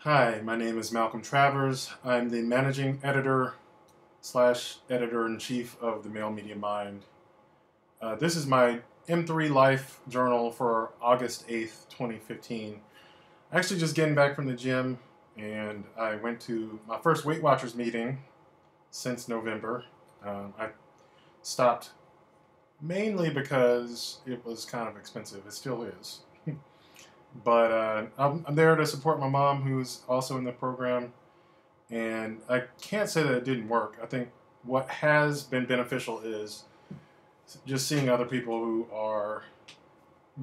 Hi, my name is Malcolm Travers. I'm the managing editor slash editor-in-chief of the Mail Media Mind. This is my M3 Life journal for August 8th, 2015. Actually just getting back from the gym, and I went to my first Weight Watchers meeting since November. I stopped mainly because it was kind of expensive. It still is. But I'm there to support my mom, who's also in the program, and I can't say that it didn't work. I think what has been beneficial is just seeing other people who are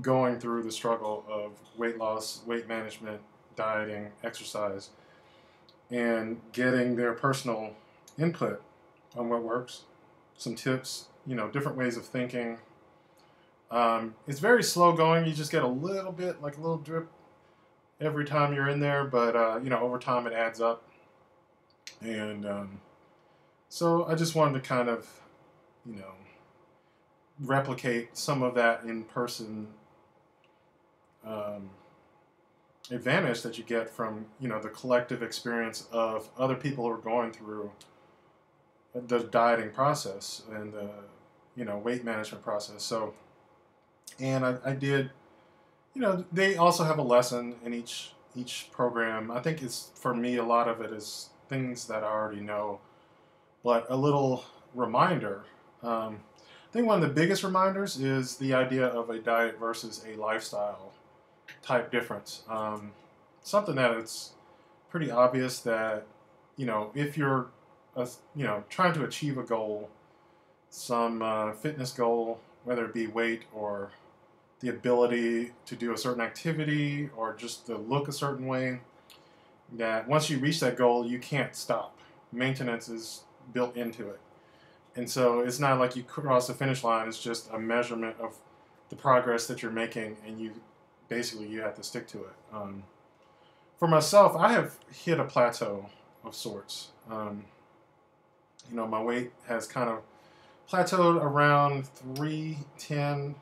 going through the struggle of weight loss, weight management, dieting, exercise, and getting their personal input on what works, some tips, different ways of thinking. It's very slow going. You just get a little bit, like a little drip every time you're in there, but over time it adds up. And so I just wanted to kind of, you know, replicate some of that in-person advantage that you get from, the collective experience of other people who are going through the dieting process and the, weight management process. So, and I did, they also have a lesson in each program. I think it's, for me, a lot of it is things that I already know, but a little reminder. I think one of the biggest reminders is the idea of a diet versus a lifestyle type difference. Something that it's pretty obvious that, if you're, trying to achieve a goal, some fitness goal, whether it be weight or the ability to do a certain activity or just to look a certain way, that once you reach that goal, you can't stop. Maintenance is built into it. And so it's not like you cross the finish line. It's just a measurement of the progress that you're making, and you have to stick to it. For myself, I have hit a plateau of sorts. My weight has kind of plateaued around 310,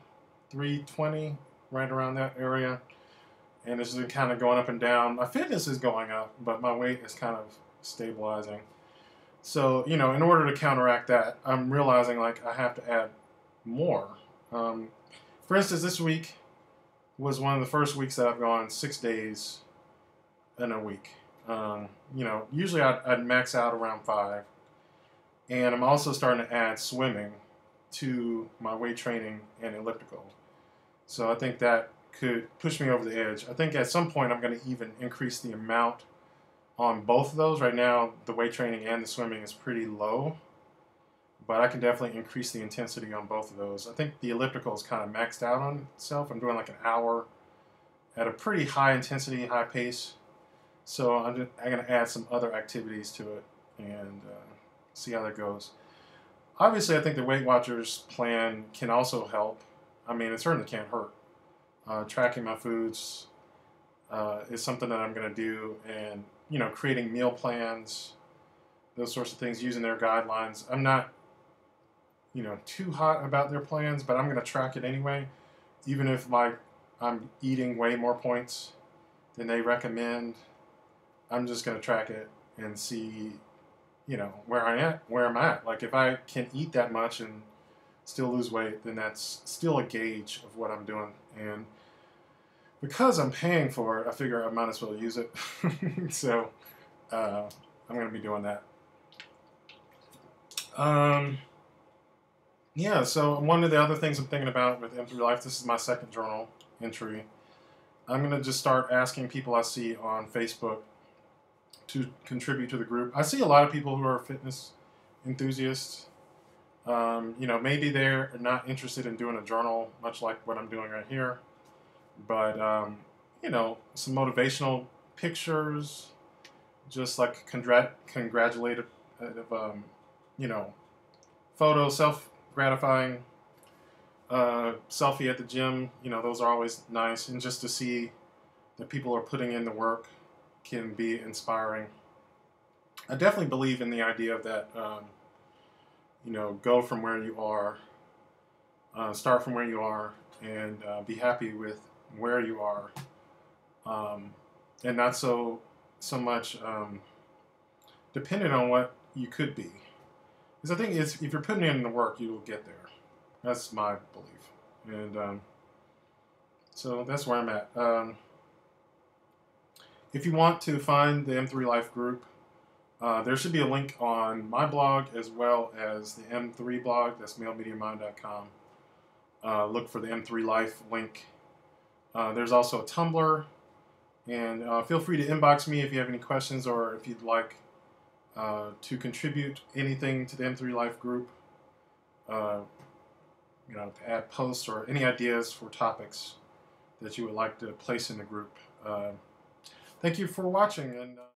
320, right around that area. And it's been kind of going up and down. My fitness is going up, but my weight is kind of stabilizing. So, in order to counteract that, I'm realizing like I have to add more. For instance, this week was one of the first weeks that I've gone 6 days in a week. Usually I'd max out around 5. And I'm also starting to add swimming to my weight training and elliptical. So I think that could push me over the edge. I think at some point I'm going to even increase the amount on both of those. Right now, the weight training and the swimming is pretty low, but I can definitely increase the intensity on both of those. I think the elliptical is kind of maxed out on itself. I'm doing like an hour at a pretty high intensity, high pace. So I'm going to add some other activities to it and see how that goes. Obviously, I think the Weight Watchers plan can also help. I mean, it certainly can't hurt. Tracking my foods is something that I'm going to do, and creating meal plans, those sorts of things, using their guidelines. I'm not too hot about their plans, but I'm going to track it anyway, even if I'm eating way more points than they recommend. I'm just going to track it and see where I'm at. Like, if I can eat that much and still lose weight, then that's still a gauge of what I'm doing. And because I'm paying for it, I figure I might as well use it. So I'm going to be doing that. Yeah, so one of the other things I'm thinking about with M3 Life, this is my second journal entry. I'm going to just start asking people I see on Facebook to contribute to the group. I see a lot of people who are fitness enthusiasts. Maybe they're not interested in doing a journal, much like what I'm doing right here. But, some motivational pictures, just like congratulative, photo, self-gratifying selfie at the gym. Those are always nice. And just to see that people are putting in the work can be inspiring. I definitely believe in the idea of that, go from where you are, start from where you are, and be happy with where you are, and not so so much dependent on what you could be. Because I think if you're putting in the work, you will get there. That's my belief. And so that's where I'm at. If you want to find the M3 Life group, there should be a link on my blog as well as the M3 blog. That's malemediamind.com. Look for the M3 Life link. There's also a Tumblr. And feel free to inbox me if you have any questions or if you'd like to contribute anything to the M3 Life group. To add posts or any ideas for topics that you would like to place in the group. Thank you for watching. And